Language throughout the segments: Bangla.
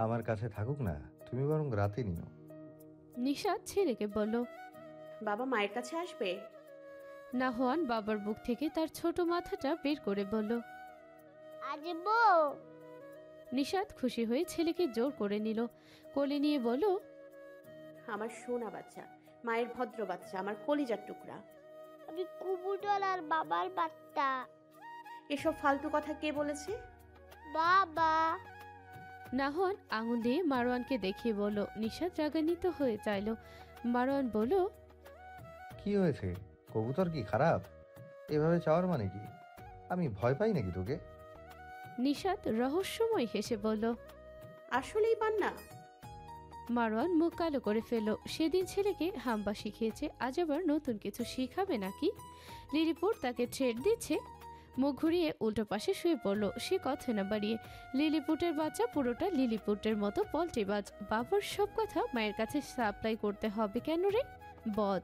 আমার কাছে থাকুক না, তুমি বরং রাতে নিও। নিশাত ছেলেকে বলল। বাবা মায়ের কাছে আসবে? নাহওয়ান বাবার বুক থেকে তার ছোট মাথাটা বের করে বলল। আসবো। নিশাত খুশি হয়ে ছেলেকে জোর করে নিল, কোলে নিয়ে বলল। আমার সোনা বাচ্চা, মায়ের ভদ্র বাচ্চা, আমার কলিজার টুকরা। আমি কুবুতর আর বাবার বাচ্চা। এসব ফালতু কথা কে বলেছে? বাবা। নাহওয়ান আঙুল দিয়ে মারওয়ানকে দেখিয়ে বলল। নিশাত রাগান্বিত হয়ে চাইল। মারওয়ান বলল। কি হয়েছে? কবুতর কি খারাপ? এভাবে চাওয়ার মানে কি? আমি ভয় পাই নাকি তোকে? নিশাত রহস্যময় হেসে বলল। আসলেই পান না? মারওয়ান মুখ কালো করে ফেলল। সেদিন ছেলেকে হাম্বা শিখিয়েছে, আজ আবার নতুন কিছু শিখাবে নাকি? লিলিপুট তাকে থ্রেড দিচ্ছে। মুখ ঘুরিয়ে উল্টো পাশে শুয়ে পড়ল। সে কথা না বাড়িয়ে, লিলিপুটের বাচ্চা পুরোটা লিলিপুটের মতো পল্টিবাজ। বাবার সব কথা মায়ের কাছে সাপ্লাই করতে হবে কেন রে? বদ।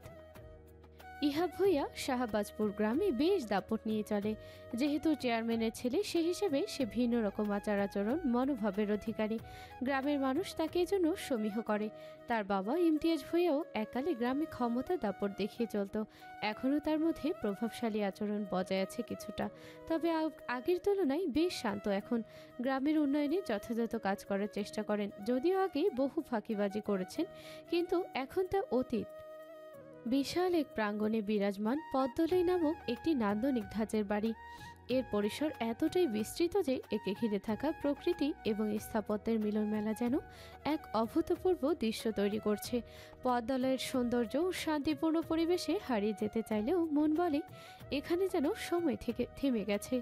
ইহাব ভূঁইয়া শাহবাজপুর গ্রামে বেশ দাপট নিয়ে চলে। যেহেতু চেয়ারম্যানের ছেলে, সে হিসেবে সে ভিন্ন রকম আচার আচরণ মনোভাবের অধিকারী। গ্রামের মানুষ তাকে এজন্য সমীহ করে। তার বাবা ইমতিয়াজ ভূঁইয়াও এককালে গ্রামে ক্ষমতা দাপট দেখিয়ে চলত। এখনও তার মধ্যে প্রভাবশালী আচরণ বজায় আছে কিছুটা, তবে আগের তুলনায় বেশ শান্ত এখন। গ্রামের উন্নয়নে যথাযথ কাজ করার চেষ্টা করেন, যদিও আগে বহু ফাঁকিবাজি করেছেন, কিন্তু এখন তা অতীত। বিশাল এক প্রাঙ্গণে বিরাজমান পদ্মলই নামক একটি নান্দনিক ধাঁচের বাড়ি। এর পরিসর এতটাই বিস্তৃত যে একে ঘিরে থাকা প্রকৃতি এবং স্থাপত্যের মিলন মেলা যেন এক অভূতপূর্ব দৃশ্য তৈরি করছে। পদ্মলয়ের সৌন্দর্য ও শান্তিপূর্ণ পরিবেশে হারিয়ে যেতে চাইলেও মন বলে এখানে যেন সময় থেকে থেমে গেছে।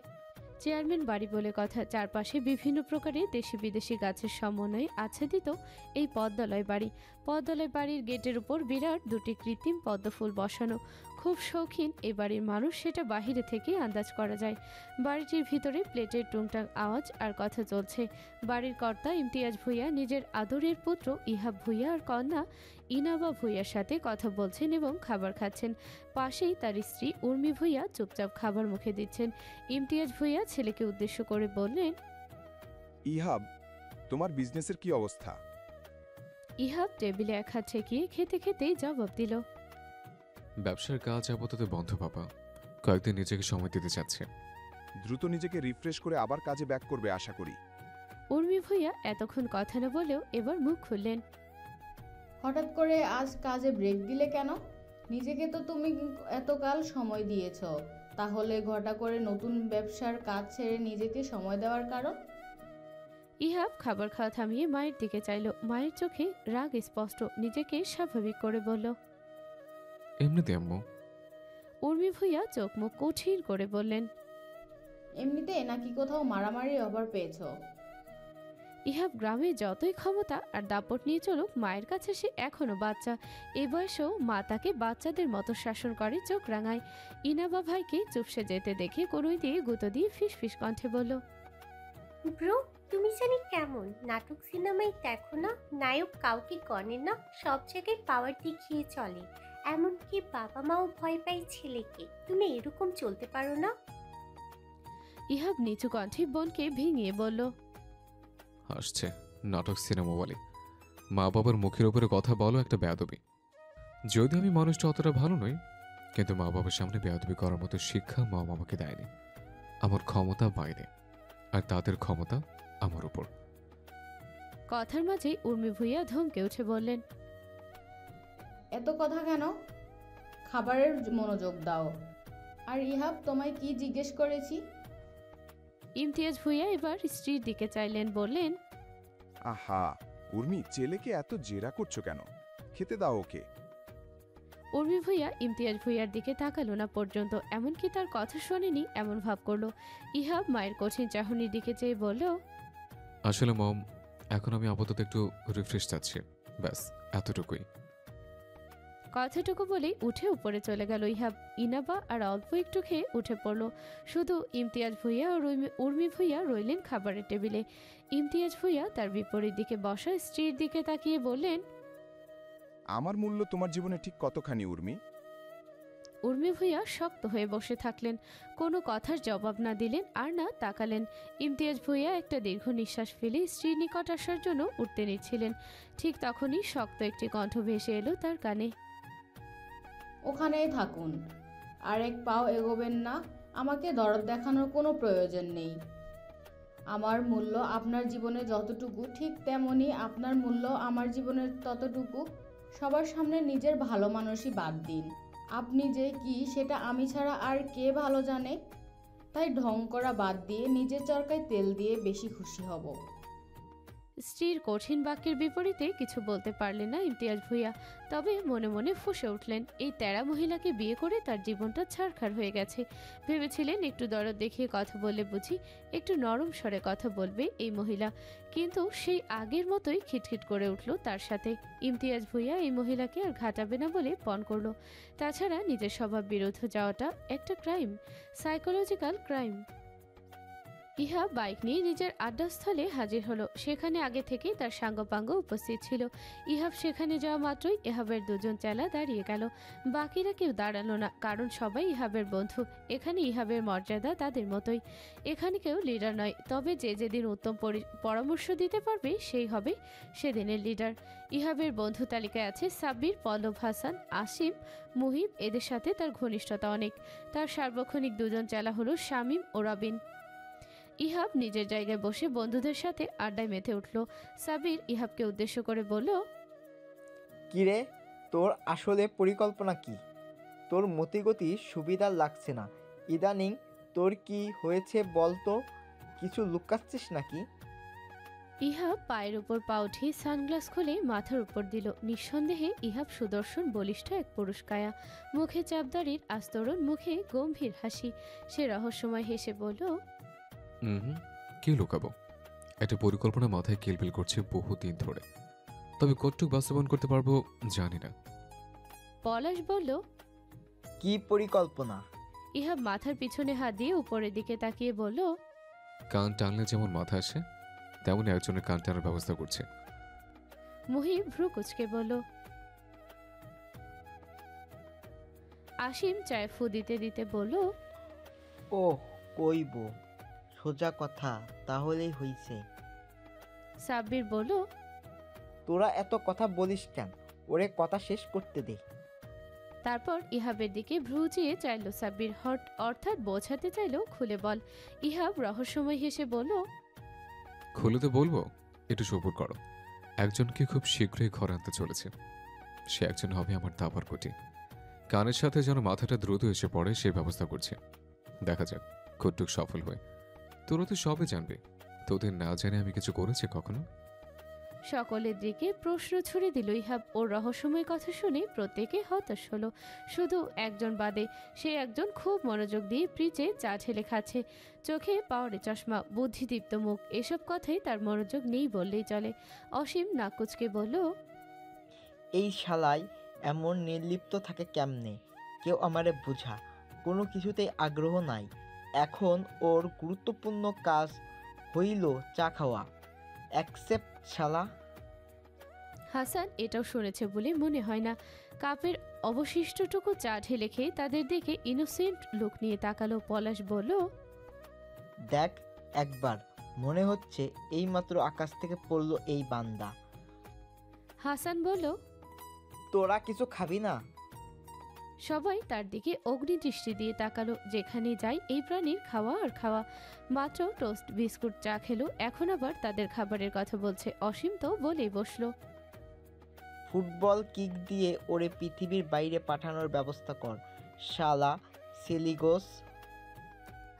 চেয়ারম্যান বাড়ি বলে কথা, চারপাশে বিভিন্ন প্রকারের দেশি বিদেশি গাছের সমন্বয়ে আচ্ছাদিত এই পদ্মালয় বাড়ি। পদ্মালয় বাড়ির গেটের উপর বিরাট দুটি কৃত্রিম পদ্মফুল বসানো। খুব শৌখিন এ বাড়ির মানুষ, সেটা বাহিরে থেকে আন্দাজ করা যায়। বাড়িটির ভিতরে প্লেটের টুংটাং আওয়াজ আর কথা চলছে। বাড়ির কর্তা ইমতিয়াজ ভূঁইয়া নিজের আদরের পুত্র ইহাব ভূঁইয়া আর কন্যা ইনাবা ভূঁইয়ার সাথে কথা বলছেন এবং খাবার খাচ্ছেন। পাশেই তার স্ত্রী উর্মি ভূঁইয়া চুপচাপ খাবার মুখে দিচ্ছেন। ইমতিয়াজ ভূঁইয়া ছেলেকে উদ্দেশ্য করে বললেন। ইহাব, তোমার বিজনেসের কি অবস্থা? ইহাব টেবিলে এক হাত ঠেকিয়ে খেতে খেতেই জবাব দিল। ব্যবসার কাজ আপাতত বন্ধ বাবা, কয়েকদিন নিজেকে সময় দিতে চাচ্ছে। দ্রুত নিজেকে রিফ্রেশ করে আবার কাজে ব্যাক করবে আশা করি। উর্মি ভূঁইয়া এতক্ষণ কথা না বলেও এবার মুখ খুললেন। হঠাৎ করে আজ কাজে ব্রেক দিলে কেন? নিজেকে তো তুমি এতকাল সময় দিয়েছ, তাহলে ঘটা করে নতুন ব্যবসার কাজ ছেড়ে নিজেকে সময় দেওয়ার কারণ? ইহাব খাবার খাওয়া থামিয়ে মায়ের দিকে চাইল। মায়ের চোখে রাগ স্পষ্ট, নিজেকে স্বাভাবিক করে বলল। এমনিতে আম্মু। উর্মি ভূঁইয়া চোখ মুখ কঠিন করে বললেন। এমনিতে নাকি কোথাও মারামারি অভার পেয়েছ? ইহাব গ্রামে যতই ক্ষমতা আর দাপট নিয়ে চলুক, মায়ের কাছে সে এখনো বাচ্চা। এ বয়সেও মা তাকে বাচ্চাদের মতো শাসন করে, চোখ রাঙায়। ইনাবা ভাইকে চুপসে যেতে দেখে কোনোই দিয়ে গুঁতো দিয়ে ফিস ফিস কণ্ঠে বলল। ব্রো, তুমি জানি কেমন নাটক সিনেমায় দেখো না, নায়ক কাউকে গণে না, সব জায়গায় পাওয়ার দেখিয়ে চলে। এমনকি বাবা মাও ভয় পায় ছেলেকে। তুমি এরকম চলতে পারো না? ইহাব নিচু কণ্ঠে বোনকে ভেঙিয়ে বলল। হাসছে, নাটক সিনেমা বলে। মা বাবার মুখের উপরে কথা বলো একটা বেয়াদবি। যদি আমি মানুষটা অতটা ভালো নই, কিন্তু মা বাবার সামনে বেয়াদবি করার মতো শিক্ষা মা আমাকে দেয়নি। আমার ক্ষমতা বাইরে, আর তাদের ক্ষমতা আমার উপর। কথার মাঝে উর্মি ভূঁইয়া ধমকে উঠে বললেন। এত কথা কেন? খাবারের মনোযোগ দাও। আর ইহাব, তোমায় কি জিজ্ঞেস করেছি? ইমতিয়াজ ভূঁইয়া এবার স্ত্রীর দিকে চাইলেন, বললেন। আহা উর্মি, ছেলেকে এত জেরা করছো কেন? খেতে দাও ওকে। উর্মি ভূঁইয়া ইমতিয়াজ ভূঁইয়ার দিকে তাকালো না পর্যন্ত, এমনকি তার কথা শোনেনি এমন ভাব করলো। ইহাব মায়ের কঠিন চাহনির দিকে চেয়ে বলল। আসলে মম, এখন আমি আপাতত একটু রিফ্রেশ চাচ্ছি, ব্যাস এতটুকুই। কথাটুকু বলেই উঠে উপরে চলে গেল ইহাব। ইনাবা আর অল্প একটু খেয়ে উঠে পড়ল। শুধু ইমতিয়াজ ভূঁইয়া আর উর্মি ভূঁইয়া রইলেন খাবারের টেবিলে। ইমতিয়াজ ভূঁইয়া তার বিপরীত দিকে বসা স্ত্রীর দিকে তাকিয়ে বললেন। আমার মূল্য তোমার জীবনে ঠিক কতখানি উর্মি? উর্মি ভূঁইয়া শক্ত হয়ে বসে থাকলেন, কোনো কথার জবাব না দিলেন আর না তাকালেন। ইমতিয়াজ ভূঁইয়া একটা দীর্ঘ নিঃশ্বাস ফেলে স্ত্রীর নিকট আসার জন্য উঠতে নিচ্ছিলেন, ঠিক তখনই শক্ত একটি কণ্ঠ ভেসে এলো তার কানে। ওখানেই থাকুন, আর এক পাও এগোবেন না। আমাকে দরদ দেখানোর কোনো প্রয়োজন নেই। আমার মূল্য আপনার জীবনে যতটুকু, ঠিক তেমনি আপনার মূল্য আমার জীবনের ততটুকু। সবার সামনে নিজের ভালো মানুষই বাদ দিন। আপনি যে কি সেটা আমি ছাড়া আর কে ভালো জানে। তাই ঢং করা বাদ দিয়ে নিজের চরকায় তেল দিয়ে বেশি খুশি হব। স্ত্রীর কঠিন বাক্যের বিপরীতে কিছু বলতে পারলেন না ইমতিয়াজ ভূঁইয়া, তবে মনে মনে ফুঁসে উঠলেন, এই তেরা মহিলাকে বিয়ে করে তার জীবনটা ছাড়খাড় হয়ে গেছে। ভেবেছিলেন একটু দরদ দেখিয়ে কথা বললে বুঝি একটু নরম স্বরে কথা বলবে এই মহিলা, কিন্তু সেই আগের মতোই খিটখিট করে উঠল তার সাথে। ইমতিয়াজ ভূঁইয়া এই মহিলাকে আর ঘাটাবে না বলে পণ করল। তাছাড়া নিজের স্বভাব বিরুদ্ধ যাওয়াটা একটা ক্রাইম, সাইকোলজিক্যাল ক্রাইম। ইহা বাইক নিয়ে নিজের আড্ডাস্থলে হাজির হলো। সেখানে আগে থেকেই তার সাঙ্গপাঙ্গ উপস্থিত ছিল। ইহাব সেখানে যাওয়া মাত্রই ইহাবের দুজন চেলা দাঁড়িয়ে গেল। বাকিরা কেউ দাঁড়ালো না, কারণ সবাই ইহাবের বন্ধু। এখানে ইহাবের মর্যাদা তাদের মতোই। এখানে কেউ লিডার নয়, তবে যে যেদিন উত্তম পরামর্শ দিতে পারবে সেই হবে সেদিনের লিডার। ইহাবের বন্ধু তালিকায় আছে সাব্বির, পল্লব, হাসান, আসিম, মুহিব। এদের সাথে তার ঘনিষ্ঠতা অনেক। তার সার্বক্ষণিক দুজন চেলা হলো শামীম ও রবিন। ইহাব নিজের জায়গায় বসে বন্ধুদের সাথে আড্ডায় মেতে উঠল। সাবির ইহাবকে উদ্দেশ্য করে বলল, কিরে, তোর আসলে পরিকল্পনা কি? তোর মতিগতি সুবিধার লাগছে না। ইদানিং তোর কি হয়েছে বলতো? কিছু লুকাচ্ছিস নাকি? ইহাব পায়ের উপর পা উঠিয়ে সানগ্লাস খুলে মাথার উপর দিল। নিঃসন্দেহে ইহাব সুদর্শন বলিষ্ঠ এক পুরুষকায়া, মুখে চাপদাড়ির আস্তরণ, মুখে গম্ভীর হাসি। সে রহস্যময় হেসে বলল, কি লুকাবো? একটা পরিকল্পনা মাথায় কিলবিল করছে বহুদিন ধরে, তবে কতটুক বাস্তবায়ন করতে পারবো জানি না। পলাশ বলল, কি পরিকল্পনা? ইহাব মাথার পিছনে হাত দিয়ে উপরের দিকে তাকিয়ে বলল, কান টানলে যেমন মাথা আসে, তেমনই একজনের কান টানার ব্যবস্থা করছে। মুহিব ভ্রু কুচকে বলল। আসিম চায় ফু দিতে দিতে বলল, ও কইব, সোজা কথা, তাহলেই হইছে। সাব্বির বলল, তোরা এত কথা বলিস কেন? ওরে কথা শেষ করতে দে। তারপর ইহাবের দিকে ভ্রু চেয়ে চাইল সাব্বির, অর্থাৎ বোঝাতে চাইল খুলে বল। ইহাব রহস্যময় হেসে বলল, খুলে তো বলবো, একটু সবুর করো। একজনকে খুব শীঘ্রই ঘরে আনতে চলেছে। সে একজন হবে আমার দাবার কোটি। কানের সাথে যেন মাথাটা দ্রুত এসে পড়ে সে ব্যবস্থা করছে। দেখা যাক কতটুক সফল হয়। তোরা তো সবে জানবে, তোদের না জানে আমি কিছু করেছি কখনো? সকলের দিকে প্রশ্ন ছুড়ে দিল ইহাব। ওর রহস্যময় কথা শুনে প্রত্যেকে হতাশ হলো, শুধু একজন বাদে। সে একজন খুব মনোযোগ দিয়ে ফ্রিজে চা ঢেলে খাচ্ছে, চোখে পাওয়ারে চশমা, বুদ্ধিদীপ্ত মুখ। এসব কথাই তার মনোযোগ নেই বললেই চলে। অসীম নাক কুচকে বলল, এই শালাই এমন নির্লিপ্ত থাকে কেমনে? কেউ আমারে বুঝা, কোনো কিছুতেই আগ্রহ নাই। এখন ওর গুরুত্বপূর্ণ কাজ হইল চা খাওয়া। অ্যাকসেপ্ট শালা। হাসান এটাও শুনেছে বলে মনে হয় না। কাপের অবশিষ্টটুকু চা ঢেলে খেয়ে তাদের দিকে ইনোসেন্ট লুক নিয়ে তাকালো। পলাশ বলল, দেখ একবার, মনে হচ্ছে এইমাত্র আকাশ থেকে পড়লো এই বান্দা। হাসান বলল, তোরা কিছু খাবি না? সবাই তার দিকে অগ্নিদৃষ্টি দিয়ে তাকালো। যেখানে যাই এই প্রাণীর খাওয়া আর খাওয়া। মাত্র টোস্ট বিস্কুট চা খেলো, এখন আবার তাদের খাবারের কথা বলছে। অসীম তো বলেই বসলো, ফুটবল কিক দিয়ে ওরে পৃথিবীর বাইরে পাঠানোর ব্যবস্থা কর, শালা সেলিগোস।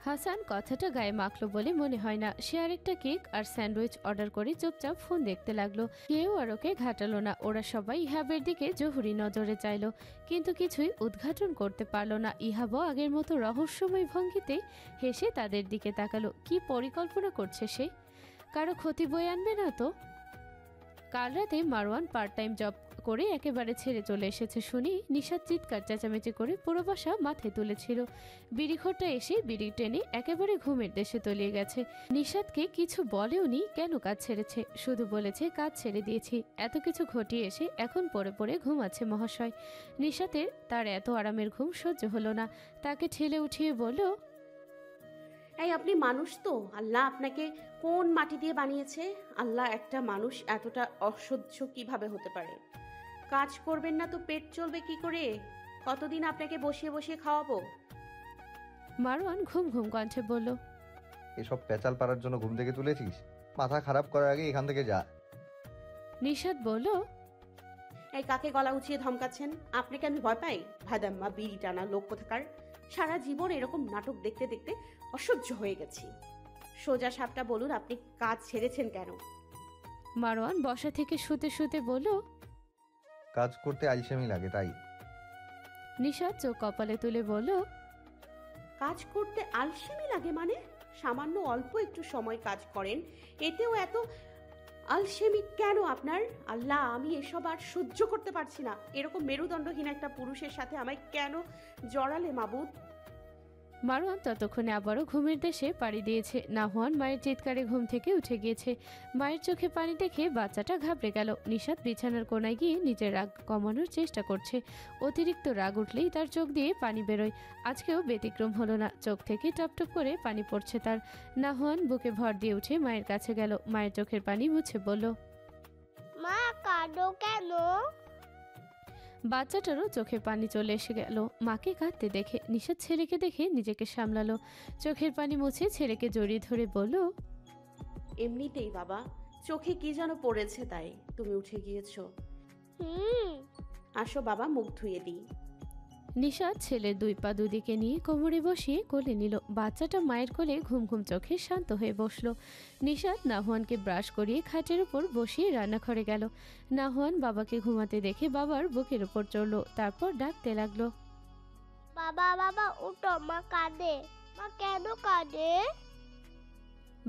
হাসান কথাটা গায়ে মাখলো বলে মনে হয় না। সে আরেকটা কেক আর স্যান্ডউইচ অর্ডার করে চুপচাপ ফোন দেখতে লাগলো। কেউ আর ওকে ঘাটালো না। ওরা সবাই ইহাবের দিকে জহুরি নজরে চাইলো, কিন্তু কিছুই উদ্ঘাটন করতে পারলো না। ইহাবও আগের মতো রহস্যময় ভঙ্গিতে হেসে তাদের দিকে তাকালো। কি পরিকল্পনা করছে সে? কারো ক্ষতি বয়ে আনবে না তো? কাল রাতে মারওয়ান পার্ট টাইম জব করে একেবারে ছেড়ে চলে এসেছে শুনি নিশাত চিৎকার চেঁচামেচি করে পুরো বাসা মাথায় তুলেছিল। বিড়িঘরটা এসে বিড়ি টেনে একেবারে ঘুমের দেশে তলিয়ে গেছে। নিশাতকে কিছু বলেওনি কেন কাজ ছেড়েছে, শুধু বলেছে কাজ ছেড়ে দিয়েছি। এত কিছু ঘটিয়ে এসে এখন পড়ে পড়ে ঘুমাচ্ছে মহাশয়। নিশাতের তার এত আরামের ঘুম সহ্য হলো না, তাকে ঠেলে উঠিয়ে বলল, এই আপনি মানুষ তো? আল্লাহ আপনাকে কোন মাটি দিয়ে বানিয়েছে? আল্লাহ একটা মানুষ এতটা অসহ্য কিভাবে হতে পারে? কাজ করবেন না তো পেট চলবে কি করে? কতদিন আপনাকে বসিয়ে বসিয়ে খাওয়াবো? মারওয়ান ঘুম ঘুম কণ্ঠে বলল, এসব পেঁচাল পাড়ার জন্য ঘুম থেকে তুলেছিস? মাথা খারাপ করার আগে এখান থেকে যা। নিশাত বলল, এই কাকে গলা উঁচিয়ে ধমকাচ্ছেন? আপনাকে আমি ভয় পাই? ভাদাম্মা বিড়ি টানা লোক কোথাকার। সারা জীবন এরকম নাটক দেখতে দেখতে অসহ্য হয়ে গেছি। সোজা সাপটা বলুন, আপনি কাজ ছেড়েছেন কেন? মারওয়ান বসা থেকে শুতে শুতে বলল, কাজ করতে আলসেমি লাগে তাই। নিশাত চোখ কপালে তুলে বলল, কাজ করতে আলসেমি লাগে মানে? সামান্য অল্প একটু সময় কাজ করেন, এতেও এত আলসেমি কেন আপনার? আল্লাহ, আমি এসব আর সহ্য করতে পারছি না। এরকম মেরুদণ্ডহীন একটা পুরুষের সাথে আমায় কেন জড়ালে মাবুদ? মারওয়ান ততক্ষণে আবারও ঘুমের দেশে পাড়ি দিয়েছে। নাহওয়ান মায়ের চিৎকারে ঘুম থেকে উঠে গিয়েছে। মায়ের চোখে পানি দেখে বাচ্চাটা ঘাবড়ে গেল। নিশাত বিছানার কোনায় গিয়ে নিজের রাগ কমানোর চেষ্টা করছে। অতিরিক্ত রাগ উঠলেই তার চোখ দিয়ে পানি বেরোয়। আজকেও ব্যতিক্রম হলো না, চোখ থেকে টপটপ করে পানি পড়ছে তার। নাহওয়ান বুকে ভর দিয়ে উঠে মায়ের কাছে গেল, মায়ের চোখের পানি মুছে বলল, মা কাঁদো কেন? বাচ্চাটারও চোখে পানি চলে এসে গেল। মাকে কাঁদতে দেখে নিশাত ছেলেকে দেখে নিজেকে সামলালো, চোখের পানি মুছে ছেলেকে জড়িয়ে ধরে বলল, এমনিতেই বাবা, চোখে কি যেন পড়েছে তাই তুমি উঠে গিয়েছো। আসো বাবা, মুখ ধুয়ে দিই। নিশাত ছেলের দুই পা দুদিকে নিয়ে কোমরে বসিয়ে কোলে নিল। বাচ্চাটা মায়ের কোলে ঘুম ঘুম চোখে শান্ত হয়ে বসলো। নিশাত নাহওয়ানকে ব্রাশ করিয়ে খাটের উপর বসিয়ে রান্নাঘরে গেল। নাহওয়ান বাবাকে ঘুমাতে দেখে বাবার বুকের উপর চড়লো, তারপর ডাকতে লাগলো, বাবা বাবা উঠো, মা কাঁদে। মা কেন কাঁদে?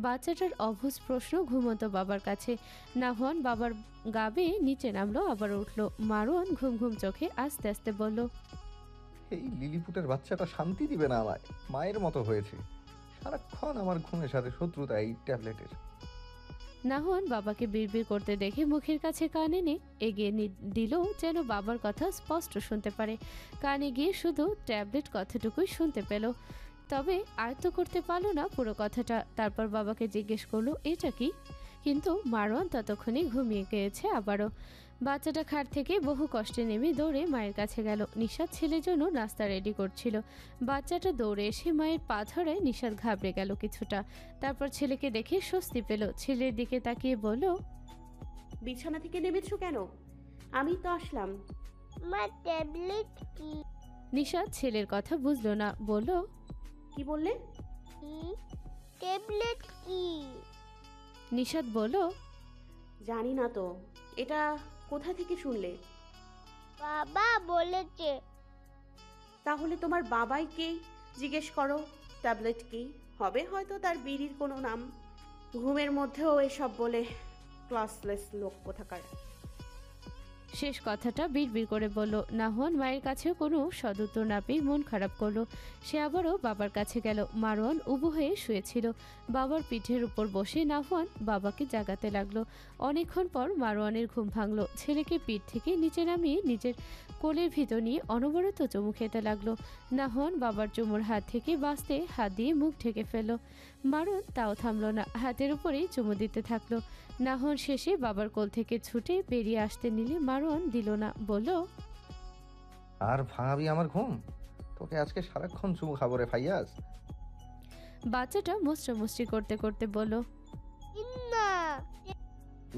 বাচ্চাটার অভুজ প্রশ্ন ঘুমন্ত বাবার কাছে। নাহওয়ান বাবার গা বেয়ে নিচে নামলো, আবার উঠলো। মারওয়ান ঘুম ঘুম চোখে আস্তে আস্তে বলল, এই লিলিপুটের বাচ্চাটা শান্তি দিবে না আমায়। মায়ের মতো হয়েছে, সারাক্ষণ আমার ঘুমের সাথে শত্রুতা এই ট্যাবলেটের। নাহওয়ান বাবাকে বিড়বিড় করতে দেখে মুখের কাছে কান এনে এগিয়ে দিল যেন বাবার কথা স্পষ্ট শুনতে পারে। কানে গিয়ে শুধু ট্যাবলেট কথাটুকুই শুনতে পেল, তবে আয়ত্ত করতে পারল না পুরো কথাটা। তারপর বাবাকে জিজ্ঞেস করলো, এটা কি? কিন্তু মারওয়ান ততক্ষণে ঘুমিয়ে গিয়েছে আবারও। বাচ্চাটা খাট থেকে বহু কষ্টে নেমে দৌড়ে মায়ের কাছে গেল। নিশাত ছেলের জন্য নাস্তা রেডি করছিল। বাচ্চাটা দৌড়ে এসে মায়ের পা ধরায় নিশাত ঘাবড়ে গেল কিছুটা। তারপর ছেলেকে দেখে স্বস্তি পেল, ছেলের দিকে তাকিয়ে বলল, বিছানা থেকে নেমেছো কেন? আমি তো আসলাম। মা ট্যাবলেট কি? নিশাত ছেলের কথা বুঝলো না, বলল, কি বললে? ট্যাবলেট কি? নিশাত বলল, জানি না তো। এটা কোথা থেকে শুনলে? বাবা বলেছে। তাহলে তোমার বাবাইকে জিজ্ঞেস করো ট্যাবলেট কি হবে, হয়তো তার বিড়ির কোনো নাম। ঘুমের মধ্যেও এসব বলে, ক্লাসলেস লোক কোথাকার। শেষ কথাটা বিড়বিড় করে বলল। নাহওয়ান মায়ের কাছেও কোনো সদুত্তর না পেয়ে মন খারাপ করলো। সে আবারও বাবার কাছে গেল। মারওয়ান উবু হয়ে শুয়েছিল। বাবার পিঠের উপর বসে নাহওয়ান বাবাকে জাগাতে লাগলো। অনেকক্ষণ পর মারওয়ানের ঘুম ভাঙল। ছেলেকে পিঠ থেকে নিচে নামিয়ে নিজের কোলের ভিতর নিয়ে অনবরত চুমু খেতে লাগলো। নাহওয়ান বাবার চুমুর হাত থেকে বাঁচতে হাত দিয়ে মুখ ঢেকে ফেলল। মারওয়ান তাও থামলো না, হাতের উপরেই চুমু দিতে থাকলো। নাহওয়ান শেষে বাবার কোল থেকে ছুটে বেরিয়ে আসতে নিলে মারওয়ান দিল না, বলল, আর ভাঙাবি আমার ঘুম? তোকে আজকে সারাক্ষণ চুমু খাবো রে ফাইয়াজ। বাচ্চাটা মুচড়ামুচড়ি করতে করতে বলল, ইন্না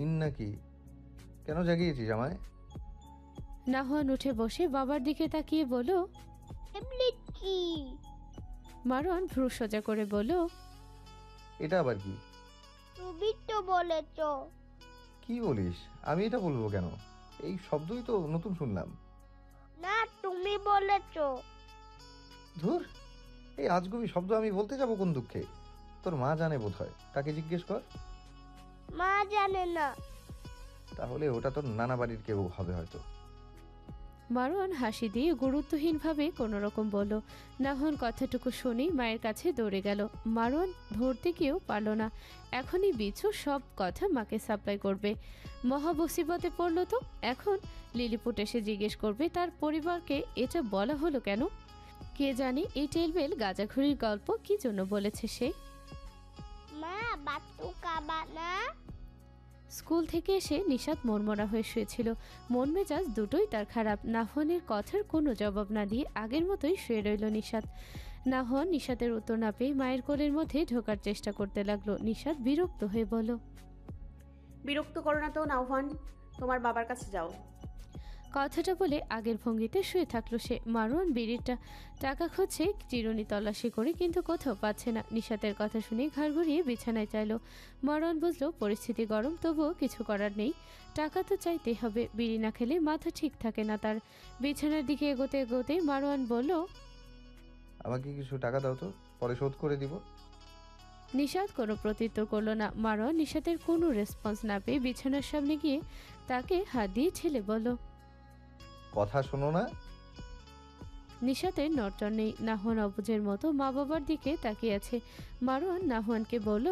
ইন্না কি? কেন জাগিয়েছিস আমায়? নাহওয়ান উঠে বসে বাবার দিকে তাকিয়ে বলল, ট্যাবলেট কি? মারওয়ান ভ্রু সোজা করে বলল, এটা আবার কি? তুমি তো বলেছ। কি বলিস? আমি এটা বলবো কেন? এই শব্দই তো নতুন শুনলাম। না, তুমি বলেছ। ধুর, এই আজগুবি শব্দ আমি বলতে যাবো কোন দুঃখে? তোর মা জানে বোধ হয়, তাকে জিজ্ঞেস কর। মা জানে না। তাহলে ওটা তো নানা বাড়ির কেউ হবে হয়তো। মারোয়ান হাসি দিয়ে গুরুত্বহীনভাবে কোনো রকম বলল। নাহন কথাটুকু শুনেই মায়ের কাছে দৌড়ে গেল। মারোয়ান ধরতে গিয়েও পারল না। এখনই বিছু সব কথা মাকে সাপ্লাই করবে। মহাবসিবতে পড়ল তো। এখন লিলিপুট এসে জিজ্ঞেস করবে তার পরিবারকে এটা বলা হলো কেন। কে জানে এই টেলবেল গাঁজাখুরির গল্প কি জন্য বলেছে সে। মা বাট্টু কাবা না। স্কুল থেকে এসে নিশাত মনমরা হয়ে শুয়েছিল। মন মেজাজ দুটোই তার খারাপ। নাহনের কথার কোনো জবাব না দিয়ে আগের মতোই শুয়ে রইল নিশাত। নাহন নিশাতের উত্তর না পেয়ে মায়ের কোলের মধ্যে ঢোকার চেষ্টা করতে লাগলো। নিশাত বিরক্ত হয়ে বলল, বিরক্ত করো না তো নাওহান, তোমার বাবার কাছে যাও। কথাটা বলে আগের ভঙ্গিতে শুয়ে থাকলো সে। মারোয়ান বিড়িটা টাকা খুঁজছে চিরুনি তল্লাশি করে, কিন্তু কোথাও পাচ্ছে না। নিশাতের কথা শুনে ঘাড় ঘুরিয়ে বিছানায় চাইলো। মারোয়ান বুঝলো পরিস্থিতি গরম, তবুও কিছু করার নেই। টাকা তো চাইতেই হবে, বিড়ি না খেলে মাথা ঠিক থাকে না তার। বিছানার দিকে এগোতে এগোতে মারোয়ান বলল, আমাকে কিছু টাকা দাও তো, পরে শোধ করে দিব। নিশাত কোনো প্রত্যুত্তর করলো না। মারোয়ান নিশাতের কোনো রেসপন্স না পেয়ে বিছানার সামনে গিয়ে তাকে হাত দিয়ে ঠেলে বলল, কথা শোনো না। নিশাতের নড়চড় নেই। নাহওয়ান অবুঝের মতো মা বাবার দিকে তাকিয়ে আছে। মারোয়ান নাহওয়ানকে বলল,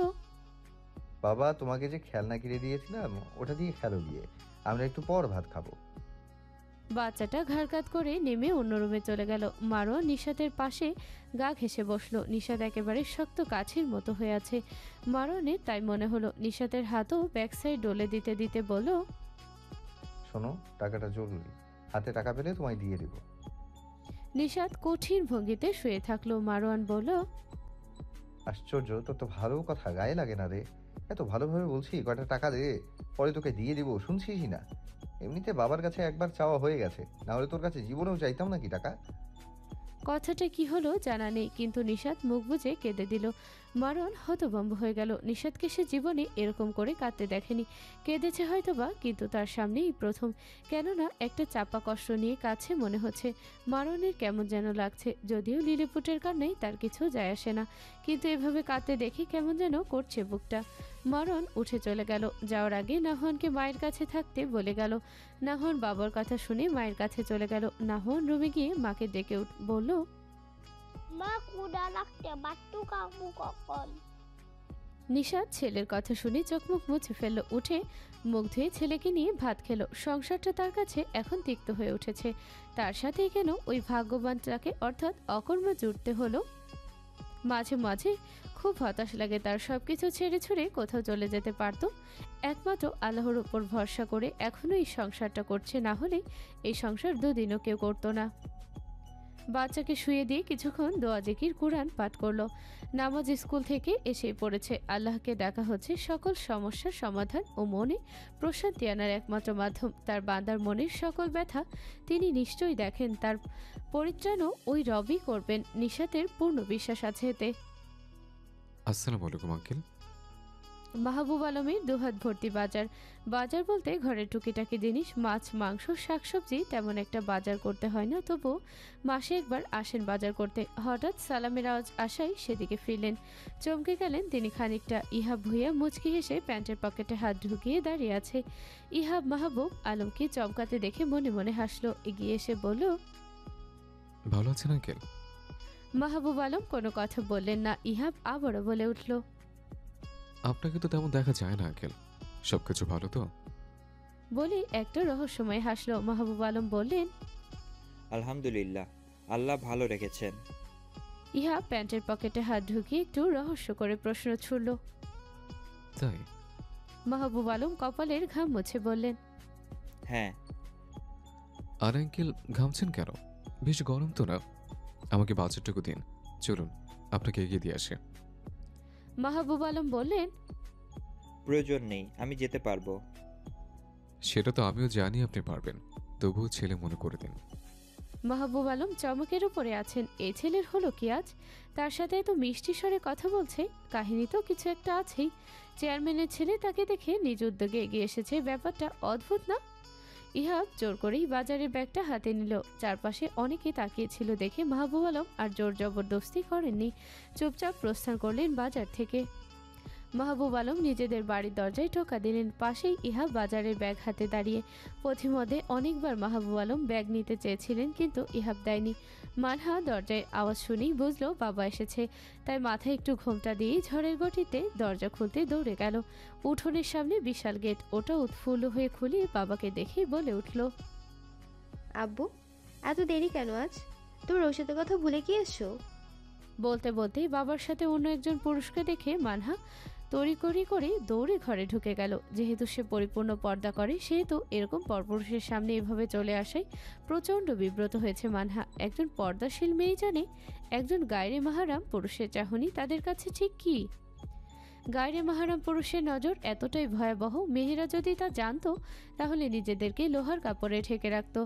বাবা তোমাকে যে খেলনা কিনে দিয়েছিলাম ওটা দিয়ে খেলো গিয়ে, আমরা একটু পর ভাত খাবো। বাচ্চাটা ঘাড়কাত করে নেমে অন্য রুমে চলে গেল। মারোয়ান নিশাতের পাশে গা ঘেঁষে বসলো। নিশাত একেবারে শক্ত কাছের মতো হয়ে আছে। মারোয়ানের তাই মনে হলো। নিশাতের হাতও ব্যাক সাইড ডলে দিতে দিতে বলল, শোনো, টাকাটা জরুরি, হাতে টাকা পেলে তোমায় দিয়ে দেবো। নিশাত কঠিন ভঙ্গিতে শুয়ে থাকলো। মারোয়ান বলল, আশ্চর্য, তোর তো ভালো কথা গায়ে লাগে না রে। এত ভালোভাবে বলছি কয়টা টাকা দে, পরে তোকে দিয়ে দিব, শুনছিস না? এমনিতে বাবার কাছে একবার চাওয়া হয়ে গেছে, না হলে তোর কাছে জীবনেও চাইতাম নাকি টাকা। কথাটা কি হলো জানা নেই, কিন্তু নিশাত মুখ বুজে কেঁদে দিল। মারোয়ান হতভম্ব হয়ে গেল। নিশাতকে সে জীবনে এরকম করে কাঁদতে দেখেনি। কেঁদেছে হয়তোবা, কিন্তু তার সামনেই প্রথম। কেননা একটা চাপা কষ্ট নিয়ে কাছে মনে হচ্ছে। মারোয়ানের কেমন যেন লাগছে। যদিও লিলিপুটের কান্নায় তার কিছু যায় আসে না, কিন্তু এভাবে কাঁদতে দেখে কেমন যেন করছে বুকটা। মারোয়ান উঠে চলে গেল। যাওয়ার আগে নাহওয়ানকে মায়ের কাছে থাকতে বলে গেল। নাহওয়ান বাবার কথা শুনে মায়ের কাছে চলে গেল। নাহওয়ান রুমে গিয়ে মাকে ডেকে বলল, মা কুড়া লাগতে বাট্টু কাকু কখন? নিশাত ছেলের কথা শুনে চোখ মুখ মুছে ফেলল। উঠে মুখ ধুয়ে ছেলেকে নিয়ে ভাত খেলো। সংসারটা তার কাছে এখন তিক্ত হয়ে উঠেছে। তার সাথেই কেন ওই ভাগ্যবানটাকে অর্থাৎ অকর্মা জুড়তে হলো। মাঝে মাঝে খুব হতাশ লাগে তার। সবকিছু ছেড়ে ছুড়ে কোথাও চলে যেতে পারত। একমাত্র আল্লাহর উপর ভরসা করে এখনো এই সংসারটা করছে, না হলে এই সংসার দুদিনও কেউ করতো না। বাচ্চাকে শুয়ে দিয়ে কিছুক্ষণ দোয়া জিকির কুরআন পাঠ করলো। নামাজ স্কুল থেকে এসে পড়েছে। আল্লাহকে ডাকা হচ্ছে সকল সমস্যার সমাধান ও মনে প্রশান্তি আনার একমাত্র মাধ্যম। তার বান্দার মনের সকল ব্যথা তিনি নিশ্চয়ই দেখেন। তার পরিত্রাণও ওই রবই করবেন। নিশাতের পূর্ণ বিশ্বাস আছে এতে। আসসালামু আলাইকুম আঙ্কেল। মাহবুব আলমের দুহাত ভর্তি বাজার। বাজার বলতে ঘরের টুকিটাকি জিনিস, মাছ মাংস শাকসবজি তেমন একটা বাজার করতে হয় না, তবু মাসে একবার আসেন বাজার করতে। হঠাৎ সালামের আওয়াজ আসায় সেদিকে ফিরলেন। চমকে গেলেন তিনি খানিকটা। ইহাব ভুইয়া মুচকি হেসে প্যান্টের পকেটে হাত ঢুকিয়ে দাঁড়িয়ে আছে। ইহাব মাহবুব আলমকে চমকাতে দেখে মনে মনে হাসলো। এগিয়ে এসে বলল, ভালো আছেন আঙ্কেল? মাহবুব আলম কোনো কথা বললেন না। ইহাব আবারও বলে উঠল, আপনাকে তো তেমন দেখা যায় না আঙ্কেল, সবকিছু ভালো তো? বলে একটা রহস্যময় হাসলো। মাহবুব আলম বললেন, আলহামদুলিল্লাহ, আল্লাহ ভালো রেখেছেন। ইহা প্যান্টের পকেটে হাত ঢুকিয়ে একটু রহস্য করে প্রশ্ন ছুড়ল। তাই? মাহবুব আলম কপালের ঘাম মুছে বললেন, হ্যাঁ। আর আঙ্কেল ঘামছেন কেন? বেশ গরম তো না? আমাকে বাজারটুকু দিন, চলুন আপনাকে এগিয়ে দিয়ে আসে। মাহবুব আলম বললেন, প্রয়োজন নেই, আমি যেতে পারবো। সেটা তো আমিও জানি আপনি পারবেন, তবুও ছেলে মনে করে দিন। মাহবুব আলম চমকের উপরে আছেন। এই ছেলের হলো কি আজ? তার সাথে এত মিষ্টি স্বরে কথা বলছে। কাহিনী তো কিছু একটা আছেই। চেয়ারম্যানের ছেলে তাকে দেখে নিজ উদ্যোগে এগিয়ে এসেছে। ব্যাপারটা অদ্ভুত না? ইহাব জোর করেই বাজারের ব্যাগটা হাতে নিল। চারপাশে অনেকে তাকিয়েছিল দেখে মাহবুব আলম আর জোর জবরদস্তি করেননি, চুপচাপ প্রস্থান করলেন বাজার থেকে। মাহবুব আলম নিজেদের বাড়ির দরজায় টোকা দিলেন। পাশেই ইহা বাজারের ব্যাগ হাতে দাঁড়িয়ে। পথিমধ্যে অনেকবার মাহবুব আলম ব্যাগ নিতে চেয়েছিলেন, কিন্তু ইহাব দেয়নি। মানহা দরজায় আওয়াজ শুনেই বুঝলো বাবা এসেছে, তাই মাথায় একটু ঘোমটা দিয়ে ঝড়ের গতিতে দরজা খুলতে দৌড়ে গেল। উঠোনের সামনে বিশাল গেট, ওটা উৎফুল্ল হয়ে খুলে বাবাকে দেখে বলে উঠল, আব্বু, এত দেরি কেন আজ? তোমার ঔষধের কথা ভুলে গিয়েছো? বলতে বলতেই বাবার সাথে অন্য একজন পুরুষকে দেখে মানহা তড়িঘড়ি করে দৌড়ে ঘরে ঢুকে গেল। যেহেতু সে পরিপূর্ণ পর্দা করে, সেহেতু এরকম পরপুরুষের সামনে এভাবে চলে আসায় প্রচণ্ড বিব্রত হয়েছে মানহা। একজন পর্দাশীল মেয়ে জানে একজন গায়রে মাহারাম পুরুষের চাহনি তাদের কাছে ঠিক কী। গায়রে মাহারাম পুরুষের নজর এতটাই ভয়াবহ, মেহেরা যদি তা জানতো তাহলে নিজেদেরকে লোহার কাপড়ে ঢেকে রাখত।